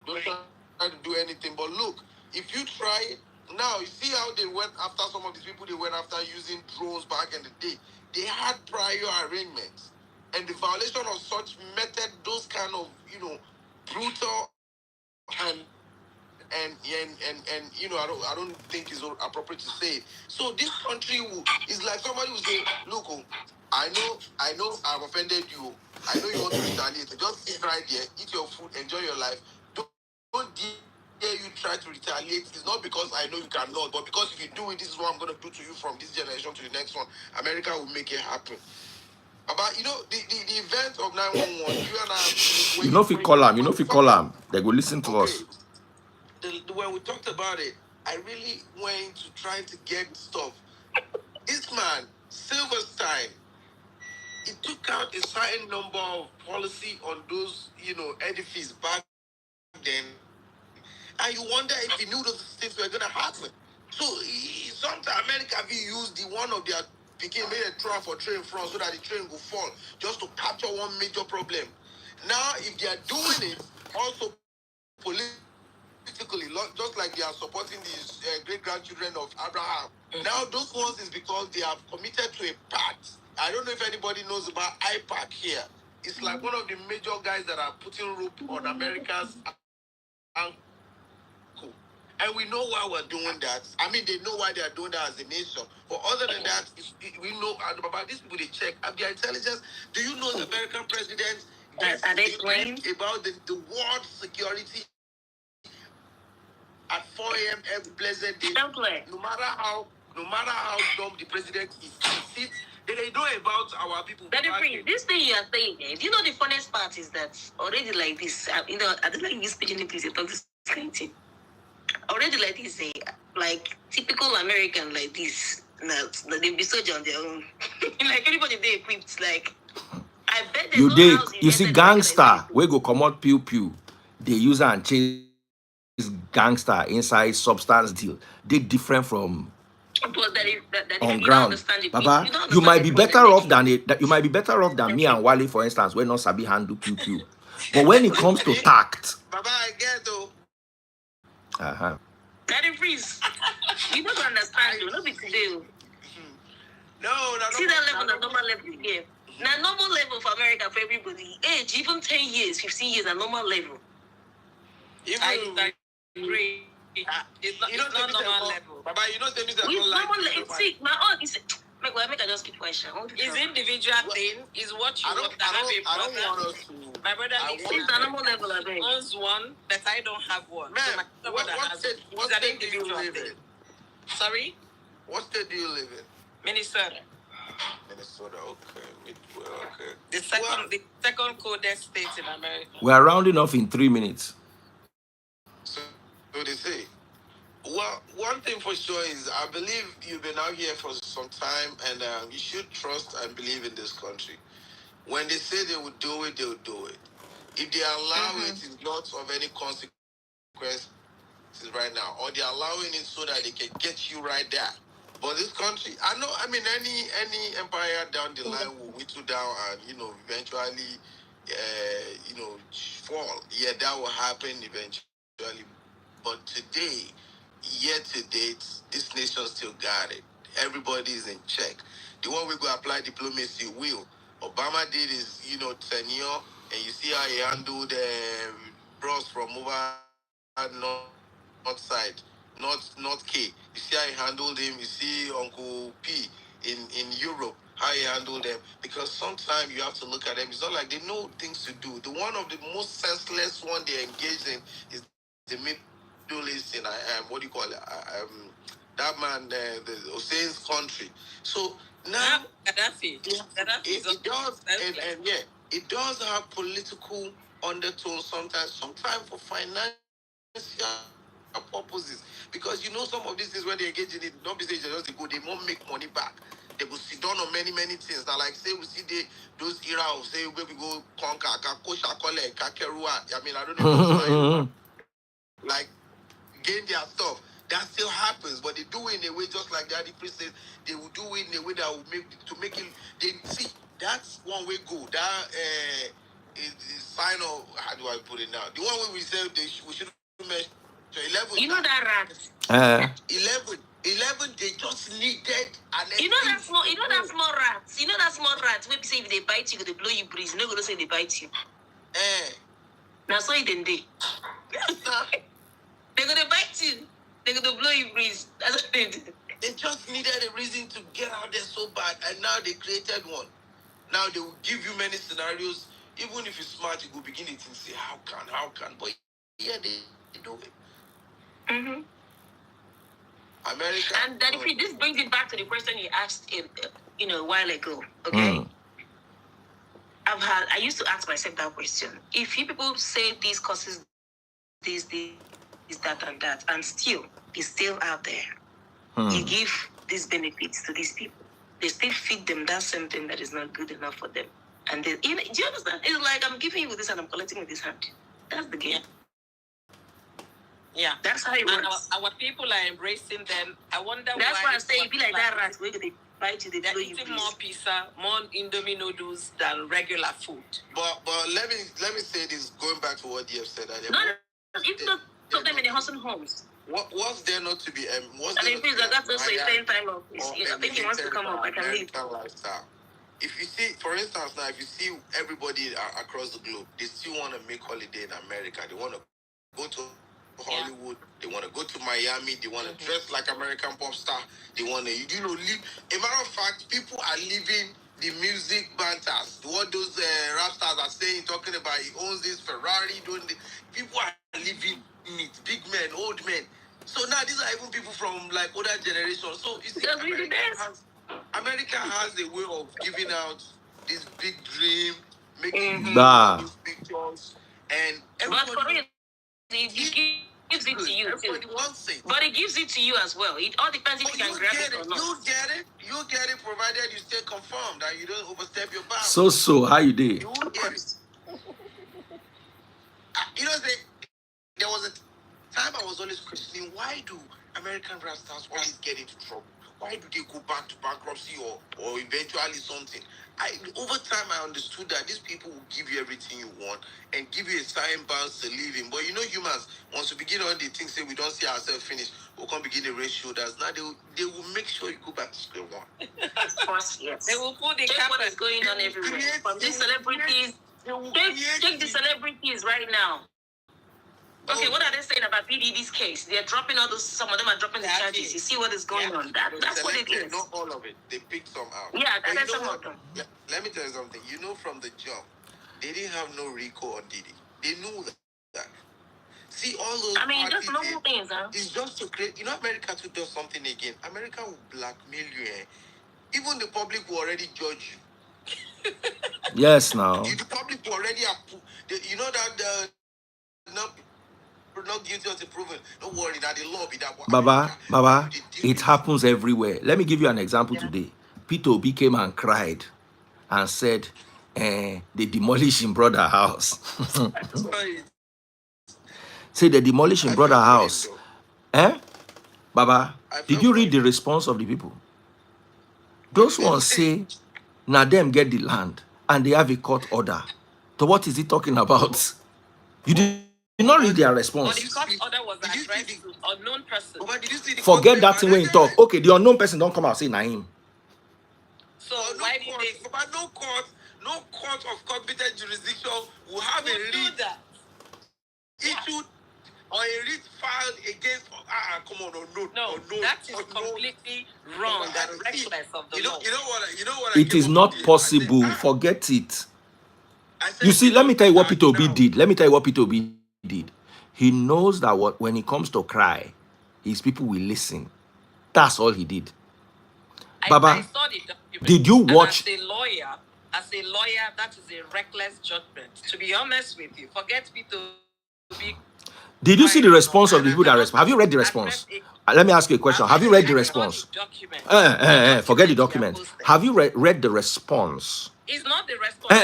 Don't try to do anything. But look, if you try it, now you see how they went after some of these people they went after using drones back in the day. They had prior arrangements. And the violation of such method, those kind of, brutal and I don't think it's appropriate to say it. So this country is like somebody who say, look, I know I've offended you. I know you want to retaliate. Just sit right there, eat your food, enjoy your life. Don't dare you try to retaliate. It's not because I know you cannot, but because if you do it, this is what I'm going to do to you from this generation to the next one. America will make it happen. About the event of 911, you and I. You know if you call them, they will listen to us. When we talked about it, I really went to trying to get stuff. This man, Silverstein, he took out a certain number of policy on those, edifices back then. And you wonder if he knew those things were going to happen. So sometimes America used the one of their became made a trap for train front so that the train will fall just to capture one major problem. Now, if they are doing it, also politically, just like they are supporting these great-grandchildren of Abraham. Now, those ones is because they have committed to a pact. I don't know if anybody knows about IPAC here. It's like one of the major guys that are putting rope on America's ankle. And we know why we're doing that. I mean, they know why they are doing that as a nation. But other than that, we know about these people, they check. Their intelligence. Do you know the American president are they playing about the world security at 4 a.m. every blessed day? Don't play. No matter how dumb the president is, he sits. They know about our people. This thing you are saying, do you know the funniest part is that already like this, I don't like you speaking in English, you talk this Clinton. Already like this, like typical American like this. Now they be soldier on their own. Like everybody they equipped. Like I bet there's You no dig, house you see in America that is gangster, not we go come out pew pew. They use and chase gangster inside substance deal. They different from but that on you don't ground. understand it. Baba, You don't you understand might the be problem. better off than it. That you might be better off than me and Wale, for instance, when not sabi handle pew pew. But when it comes to tact, Baba, I get though. Daddy freeze. You don't understand though, no big deal. No, See that level, the normal level again. Now normal level for America for everybody. Age, even 10 years, 15 years, a normal level. Even I agree. It's not normal level. Baba, you know, It's normal level. See, my own is make I just keep question. It's individual thing. Is what you want to have a I don't want problem. us to. My brother lives It's the normal level of he it. owns one, but I don't have one. Man, so my what brother has state, one. what It's an state do you individual live thing. in? Sorry? What state do you live in? Minnesota. Minnesota, okay. Okay. The second coldest state in America. we are rounding off in 3 minutes. So they say. Well, one thing for sure is I believe you've been out here for some time, and you should trust and believe in this country. When they say they will do it, they will do it. If they allow it, it's not of any consequences right now, or they're allowing it so that they can get you right there. But this country, I know, I mean, any empire down the line will whittle down and, eventually, fall. Yeah, that will happen eventually. But today, year to date, this nation still got it. Everybody is in check. The one we go apply diplomacy will. Obama did his, tenure, and you see how he handled bros from over north side, North K. You see how he handled him. You see Uncle P in Europe, how he handled them. Because sometimes you have to look at them. It's not like they know things to do. The one of the most senseless one they engaged in is the Middle East in what do you call it? That man, the Hussein's country. So now Gaddafi. it does, and yeah, it does have political undertones sometimes. Sometimes for financial purposes, because some of these things when they engage in it, don't be saying just they go, they won't make money back. They will sit down on many things. Now, like say we see those era of say where we go conquer, Kakosha, Kole, Kakerua. I mean, I don't know, like gain their stuff. That still happens, but they do it in a way just like Daddy Priest says. They will do it in a way that will make it. They see that's one way go. That is sign of how do I put it now? The one way we say we should mention 11. You know that rat. 11, they just needed an. You know that small rats. You know that small rats. Maybe say if they bite you, they blow you breeze. No gonna say they bite you. Now so it then they. They're gonna bite you. They're gonna blow you breeze. That's what they do. They just needed a reason to get out there so bad, and now they created one. Now they will give you many scenarios. Even if you're smart, you go begin it and say, how can? But yeah, they do it. America. And then if this brings it back to the question you asked a while ago. Okay. I used to ask myself that question. If you people say these causes this, that, and that, and still it's still out there. You give these benefits to these people. They still feed them that same thing that is not good enough for them. And do you understand? It's like I'm giving you with this and I'm collecting with this hand. That's the game. Yeah. That's how it works. Our people are embracing them. I wonder why. That's why I say it be like that rat. Where they bite you, they're eating more pizza, more Indomie noodles than regular food. But let me say this, going back to what you have said earlier. No, it's not of them in the housing homes. What's there not to be? What's and if that's also a same time of I think he wants to come up. I can leave. Lifestyle. If you see, for instance, now if you see everybody across the globe, they still want to make holiday in America. They want to go to Hollywood. They want to go to Miami. They want to dress like American pop star. They want to, live. A matter of fact, people are living the music banters. What those rap stars are saying, talking about, he owns this Ferrari, doing the. People are living in it. Big men, old men. So now these are even people from like older generations. So you see, America has a way of giving out this big dream, making these pictures, and but for real, if you gives it to you too. Everybody wants it. But it gives it to you as well. It all depends if you can grab it or not. You get it provided you stay confirmed and you don't overstep your bounds. So how you did? You get it. You know, there was a time I was always questioning, why do American rap stars always get into trouble? Why do they go back to bankruptcy or eventually something? Over time I understood that these people will give you everything you want and give you a sign bounce to live in. But you know, humans, once we begin on the things say we don't see ourselves finished, we'll come begin to raise shoulders. Now they will make sure you go back to square one. Of course, yes. They will put the check what is going on everywhere. From these celebrities, check the celebrities right now. Okay, what are they saying about PDD's case? They're dropping all those. Some of them are dropping the charges. You see what is going on. That's what it is. Not all of it. They picked some out. Yeah, that's some of them. Let me tell you something. You know, from the jump, they didn't have no RICO on Diddy. They knew that. See, all those. I mean, just normal things, huh? It's just to create. You know, America to do something again. America will blackmail you. Even the public will already judge you. Yes, now. The public will already. You know that not guilty until proven. Don't worry that the law be that one. Baba, it happens everywhere. Let me give you an example today. Peter Obi came and cried and said, they demolish him brother house. Say they demolish him brother house. Baba, did you read the response of the people? Those ones say, now them get the land and they have a court order. So what is he talking about? You did not read their response. But the court order was addressed to unknown person. Forget that thing when you talk. Okay, the unknown person don't come out and say Naim. So why did they? But no court of competent jurisdiction will have a writ issued or a writ filed against. Come on, no, that is completely wrong and reckless of the law. You know what? It is not possible. Forget it. You see, let me tell you what Peter Obi did. He knows that when it comes to cry, his people will listen. That's all he did. Baba, I saw the document. Did you watch? As a lawyer, that is a reckless judgment. To be honest with you, forget Peter Obi. Did you see the response of the people that respond? Have you read the response? Let me ask you a question. Have you read the response? Forget the document. Have you read the response? It's not the response.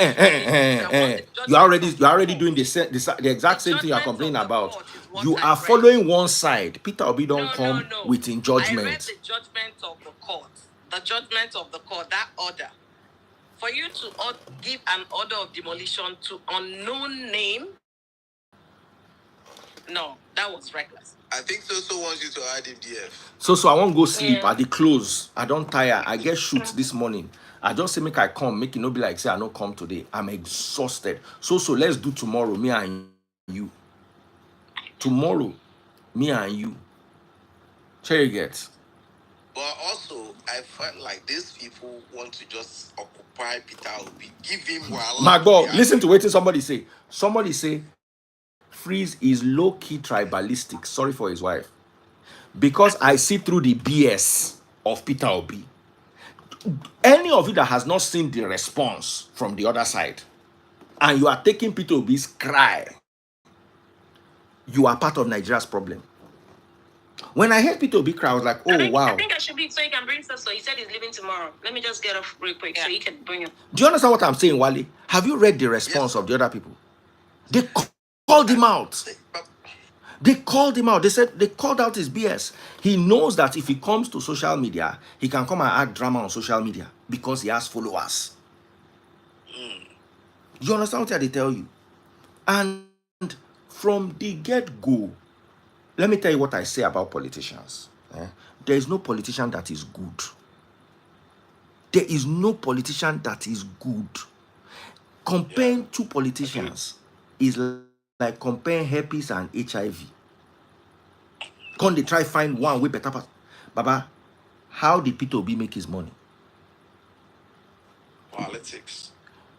You're already doing the exact same thing you're complaining about. You are following one side. Peter Obi don't come with in judgment. I read the judgment of the court. The judgment of the court, that order. For you to give an order of demolition to unknown name, no, that was reckless. I think so wants you to add him DF. So I won't go sleep at the close. I don't tire. I get shoot this morning. I just say make I come, make it not be like say I don't come today. I'm exhausted. So let's do tomorrow, me and you. Tomorrow, me and you. Cherry get. But also, I felt like these people want to just occupy Peter Obi. Give him my God, listen to what somebody say. Somebody say, Freeze is low-key tribalistic. Sorry for his wife. Because I see through the BS of Peter Obi. Any of you that has not seen the response from the other side, and you are taking Peter Obi's cry, you are part of Nigeria's problem. When I heard Peter Obi cry, I was like, wow. I think I should be, so he can bring stuff. So he said he's leaving tomorrow. Let me just get off real quick so he can bring it. Do you understand what I'm saying, Wale? Have you read the response of the other people? They called him out. They called him out. They called out his BS. He knows that if he comes to social media, he can come and act drama on social media because he has followers. You understand what they tell you? And from the get-go, let me tell you what I say about politicians. There is no politician that is good. There is no politician that is good. Comparing two politicians is like comparing herpes and HIV. Can't they try find one way better? Baba, how did Peter Obi make his money? Politics.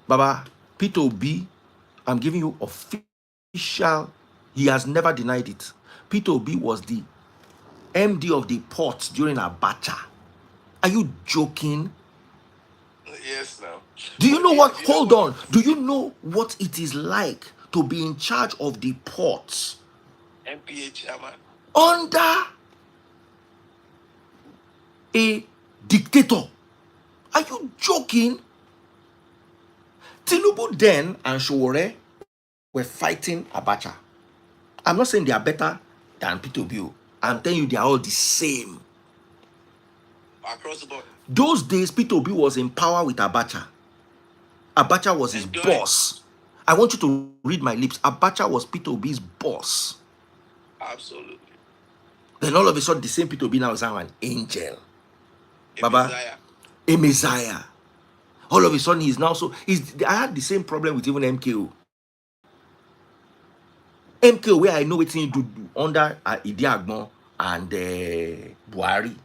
Baba, Peter Obi, I'm giving you official, he has never denied it. Peter Obi was the MD of the port during Abacha. Are you joking? Yes, no. Do you know what? Hold on. Do you know what it is like to be in charge of the ports MPA chairman. Under a dictator. Are you joking? Tinubu then and Showore were fighting Abacha. I'm not saying they are better than P2B. I'm telling you they are all the same. Across the board. Those days, P2B was in power with Abacha. Abacha was his boss. I want you to read my lips. Abacha was P2B's boss. Absolutely. Then all of a sudden, the same P2B now is now an angel. A Messiah. A Messiah. All of a sudden, he's now so. I had the same problem with even MKO. MKO, where I know what he do under Idi Agbon and Buhari.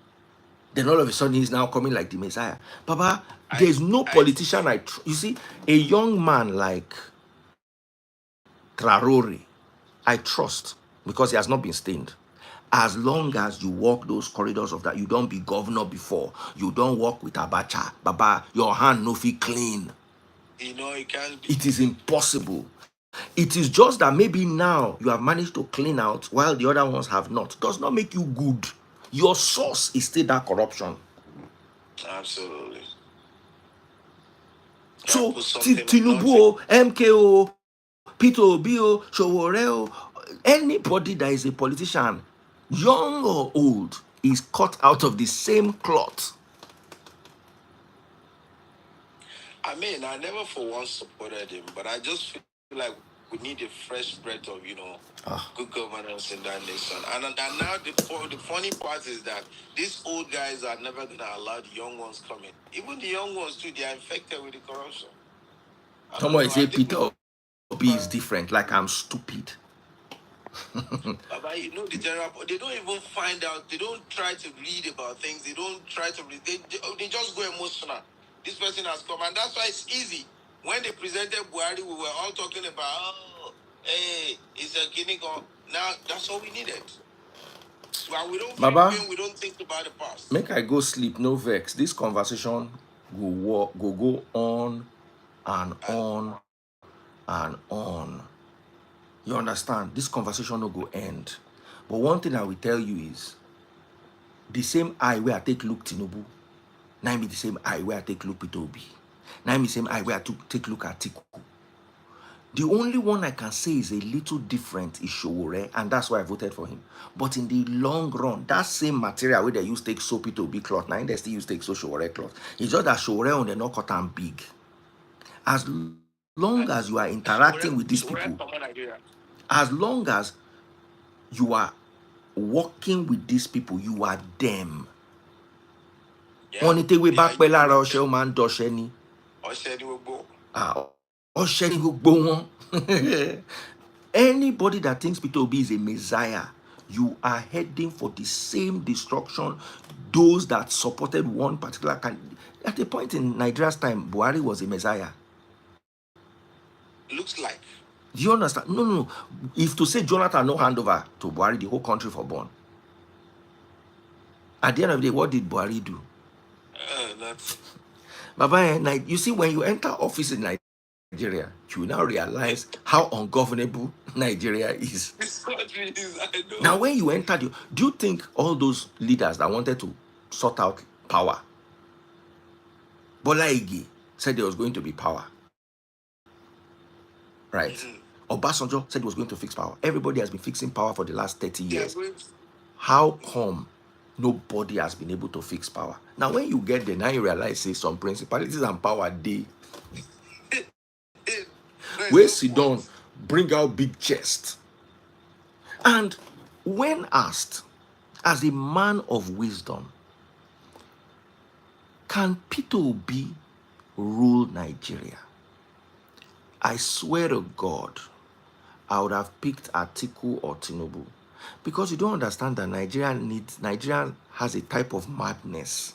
Then all of a sudden, he's now coming like the Messiah. Baba, there's no politician you see, a young man like Traore, I trust because he has not been stained. As long as you walk those corridors of that, you don't be governor before, you don't walk with Abacha, Baba, your hand no fit clean. You know, it can't be. It is impossible. It is just that maybe now you have managed to clean out while the other ones have not. Does not make you good. Your source is still that corruption. Absolutely. So Tinubu, MKO, P2B, Showore, anybody that is a politician, young or old, is cut out of the same cloth. I mean, I never for once supported him, but I just feel like we need a fresh breath of, good governance in that nation. And now the funny part is that these old guys are never going to allow the young ones come in. Even the young ones too, they are infected with the corruption. Someone say Peter B is different, like I'm stupid. Baba, the general, they don't even find out, they don't try to read about things, they don't try to read, they just go emotional. This person has come, and that's why it's easy. When they presented Buhari, we were all talking about, hey, it's a guinea gone. Now, that's all we needed. Well, we don't think about the past. Make I go sleep, no vex. This conversation go on and on and on. You understand? This conversation no go end. But one thing I will tell you is, the same eye where I take look Tinubu, now be the same eye where I take look P2B. Now be the same eye where I take look at Tiku. The only one I can say is a little different is Showore, and that's why I voted for him. But in the long run, that same material where they use take so P2B cloth, now they still use take so Showore cloth. It's just that Showore on the not cut and big. As long as you are interacting with these people, as long as you are working with these people, you are them. Only take way back Belara Oshe man Dosheni. Osheni go. Anybody that thinks P2B is a messiah, you are heading for the same destruction. Those that supported one particular candidate. At a point in Nigeria's time, Buhari was a messiah. Looks like. Do you understand? No. If to say Jonathan no handover to Buhari, the whole country for born. At the end of the day, what did Buhari do? Baba, you see, when you enter office in Nigeria, you now realize how ungovernable Nigeria is. This country is, I know. Now, when you entered, do you think all those leaders that wanted to sort out power, Bola Ige said there was going to be power, right? Obasanjo said he was going to fix power. Everybody has been fixing power for the last 30 years. How come nobody has been able to fix power? Now, when you get there, now you realize, say, some principalities and power day. Where sit down, bring out big chest. And when asked, as a man of wisdom, can P2B rule Nigeria? I swear to God, I would have picked Atiku or Tinubu. Because you don't understand that Nigeria has a type of madness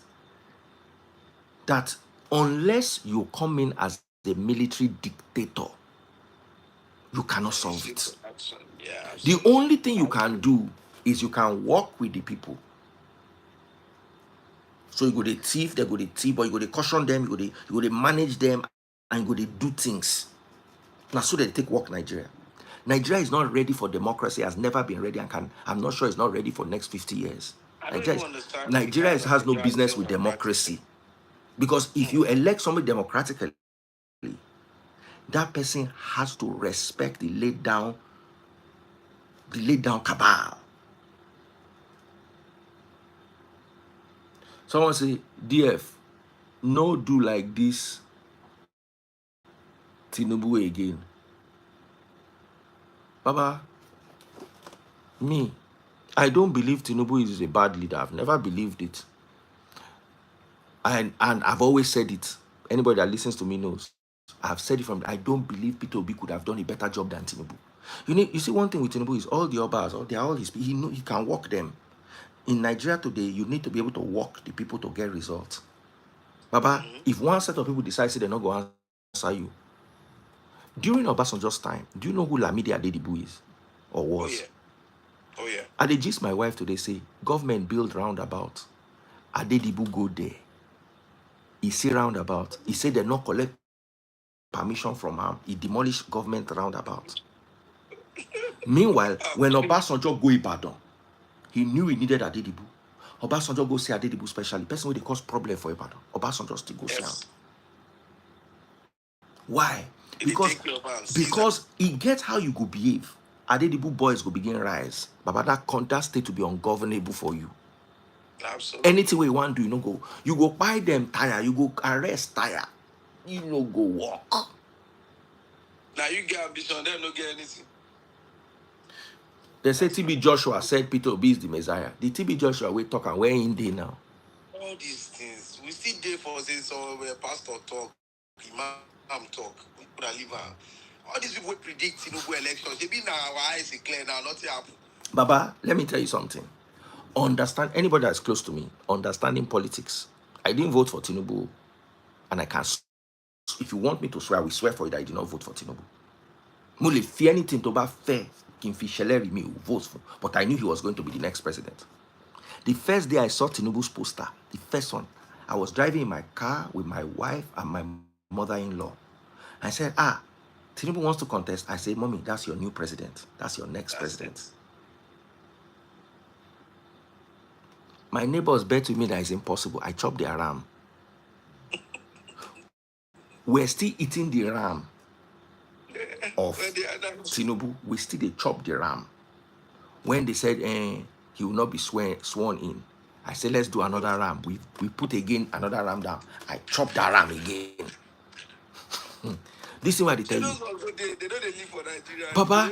that unless you come in as a military dictator, you cannot solve it. The only thing you can do is you can work with the people. So you go to thief, they go to thief, but you go to caution them, you go to manage them, and you go to do things. Now so they take work Nigeria. Nigeria is not ready for democracy, has never been ready, and I'm not sure it's not ready for next 50 years. Nigeria has no business with democracy. Because if you elect somebody democratically, that person has to respect the laid down cabal. Someone say, DF, no do like this Tinubu again. Baba, me, I don't believe Tinubu is a bad leader. I've never believed it. And I've always said it. Anybody that listens to me knows. I've said it I don't believe Peter Obi could have done a better job than Tinubu. You see, one thing with Tinubu is all the Obas, they're all his people. He can walk them. In Nigeria today, you need to be able to walk the people to get results. Baba, if one set of people decides they're not going to answer you, during Obasanjo's time, do you know who Lamidi Adedibu is or was? Oh yeah. I did gist my wife today say, government build roundabout. Adedibu go there. He see roundabout. He said they not collect permission from him. He demolished government roundabout. Meanwhile, when Obasanjo go Ibadan, he knew he needed Adedibu. Obasanjo go see Adedibu specially. Person where they cause problem for Ibadan. Obasanjo still go see him. Why? Because he gets how you go behave. Adedibu boys go begin rise. But that state to be ungovernable for you. Absolutely. Anything we want to do, you go buy them tire, you go arrest tire, you go walk. Now you get ambition, them no get anything. They say TB Joshua said Peter Obi is the Messiah. The TB Joshua we talk and where in there now? All these things we see there for say where pastor talk, imam talk, we could have leave. All these people predict Tinubu elections. They be now our eyes is clear now, nothing happen. Baba, let me tell you something. Understand, anybody that's close to me, understanding politics. I didn't vote for Tinubu, and I can. If you want me to swear, I will swear for you that I did not vote for Tinubu. Mule fear anything to be fair. Kinfisheleri me vote for, but I knew he was going to be the next president. The first day I saw Tinubu's poster, the first one, I was driving in my car with my wife and my mother-in-law. I said, Tinubu wants to contest. I said, Mommy, that's your new president. That's your next president. My neighbors bet with me that it's impossible. I chopped the ram. We're still eating the ram of Tinubu. We still they chop the ram. When they said he will not be sworn in, I said, let's do another ram. We put again another ram down. I chopped that ram again. This is what they tell you. They don't live for Nigeria. Baba,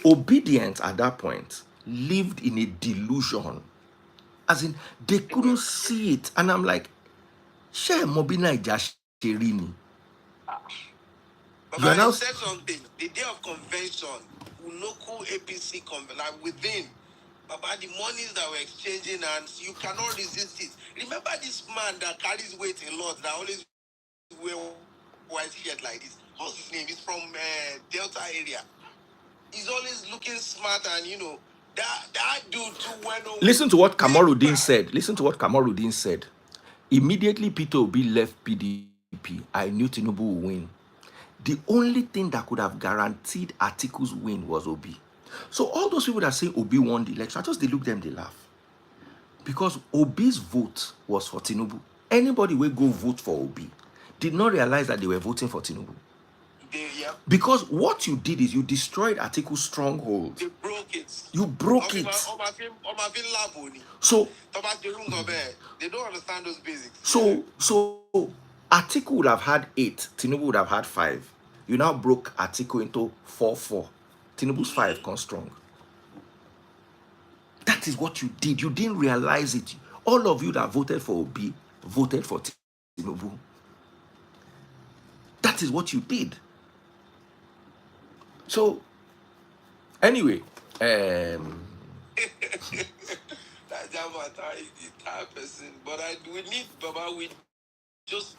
obedience at that point lived in a delusion. As in, they couldn't see it. And I'm like, share Mobina Jashirini. But I said something. The day of convention, Unoku APC like within. About the monies that we're exchanging, and you cannot resist it. Remember this man that carries weight a lot, that always wear white shirt like this. What's his name? He's from Delta area. He's always looking smart, and that dude too went over. Listen to what Kamaruddin said. Listen to what Kamaruddin said. Immediately Peter Obi left PDP, I knew Tinubu would win. The only thing that could have guaranteed Atiku's win was Obi. So all those people that say Obi won the election, I just they look them, they laugh. Because Obi's vote was for Tinubu. Anybody will go vote for Obi did not realize that they were voting for Tinubu. Because what you did is you destroyed Atiku's stronghold. They broke it. You broke it. So they don't understand those basics. So Atiku would have had 8, Tinubu would have had 5. You now broke Atiku into 4-4. Tinubu's 5 comes strong. That is what you did. You didn't realize it. All of you that voted for Obi voted for Tinubu. That is what you did. So, anyway, that person, but we need Baba. We just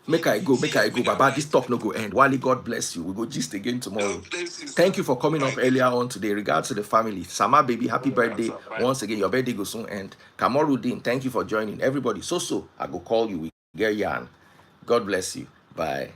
make I go, Baba. This talk no go end. Wally, God bless you. We go gist again tomorrow. Thank you for coming up earlier on today. Regards to the family. Sama baby, happy birthday. Once again, your birthday goes soon end. Kamaruddin, thank you for joining. Everybody, so I go call you. We get yarn. God bless you. Bye.